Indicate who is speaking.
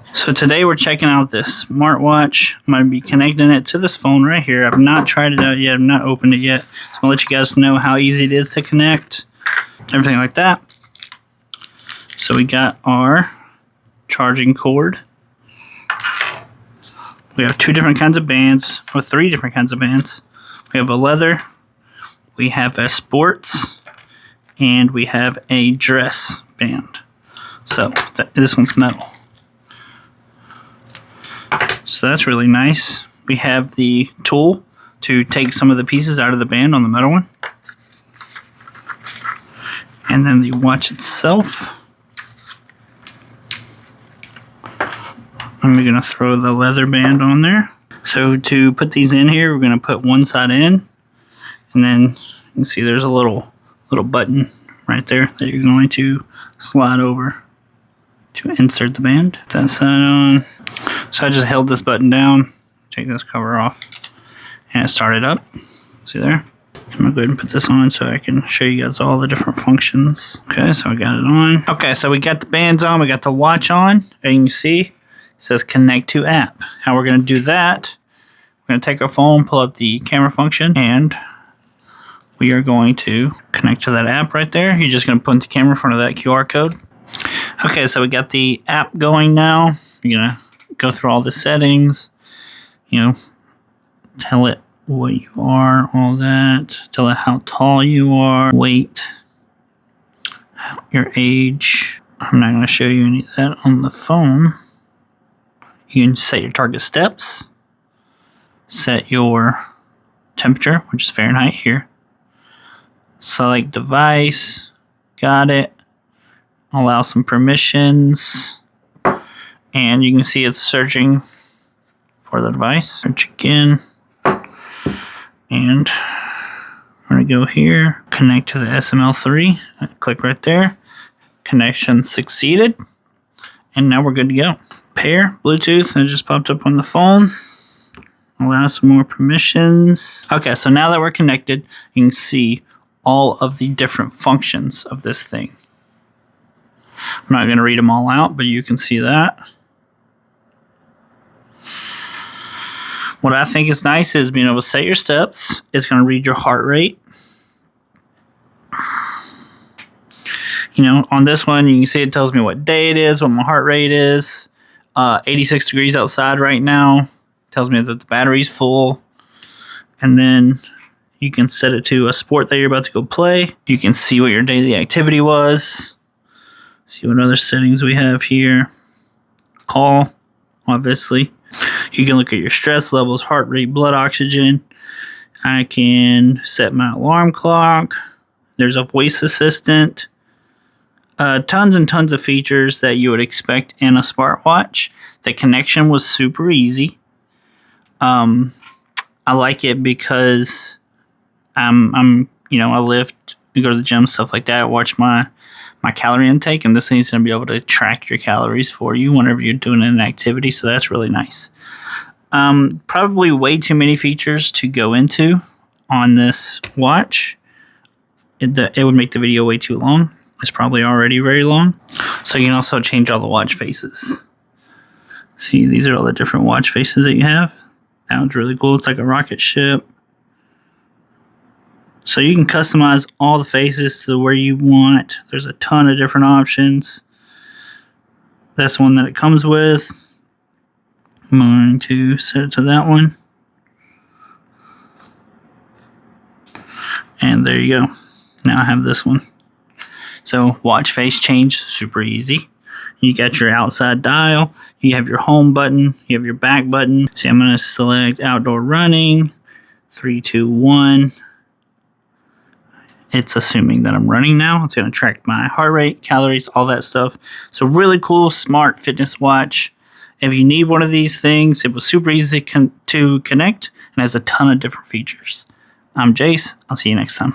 Speaker 1: So today we're checking out this smartwatch. I'm going to be connecting it to this phone right here. I've not tried it out yet. I've not opened it yet. So I'm going to let you guys know how easy it is to connect. Everything like that. So we got our charging cord. We have two different kinds of bands, or three different kinds of bands. We have a leather, we have a sports, and we have a dress band. So this one's metal. So that's really nice. We have the tool to take some of the pieces out of the band on the metal one. And then the watch itself. I'm going to throw the leather band on there. So to put these in here, we're going to put one side in. And then you can see there's a little button right there that you're going to slide over to insert the band. Put that side on. So I just held this button down, take this cover off, and it started up. See there? I'm going to go ahead and put this on so I can show you guys all the different functions. Okay, so I got it on. Okay, so we got the bands on, we got the watch on, and you can see it says connect to app. How we're going to do that, we're going to take our phone, pull up the camera function, and we are going to connect to that app right there. You're just going to put the camera in front of that QR code. Okay, so we got the app going now. You're going to go through all the settings, tell it what you are, all that, tell it how tall you are, weight, your age. I'm not going to show you any of that on the phone. You can set your target steps, set your temperature, which is Fahrenheit here, select device, got it, allow some permissions, and you can see it's searching for the device. Search again, and I'm going to go here, connect to the SML3, click right there, connection succeeded, and now we're good to go. Pair, Bluetooth, that just popped up on the phone. Allow some more permissions. Okay, so now that we're connected, you can see all of the different functions of this thing. I'm not going to read them all out, but you can see that. What I think is nice is being able to set your steps. It's going to read your heart rate. On this one, you can see it tells me what day it is, what my heart rate is. 86 degrees outside right now. Tells me that the battery's full. And then you can set it to a sport that you're about to go play. You can see what your daily activity was. See what other settings we have here. Call, obviously. You can look at your stress levels, heart rate, blood oxygen. I can set my alarm clock. There's a voice assistant. Tons and tons of features that you would expect in a smartwatch. The connection was super easy. I like it because I lift, I go to the gym, stuff like that. Watch my calorie intake, and this thing's going to be able to track your calories for you whenever you're doing an activity. So that's really nice. Probably way too many features to go into on this watch. It would make the video way too long. It's probably already very long. So you can also change all the watch faces. See, these are all the different watch faces that you have. That one's really cool. It's like a rocket ship. So you can customize all the faces to where you want. There's a ton of different options. That's one that it comes with. I'm going to set it to that one. And there you go. Now I have this one. So watch face change, super easy. You got your outside dial. You have your home button. You have your back button. See, I'm going to select outdoor running. 3, 2, 1. It's assuming that I'm running now. It's going to track my heart rate, calories, all that stuff. So really cool, smart fitness watch. If you need one of these things, it was super easy to connect and has a ton of different features. I'm Jace. I'll see you next time.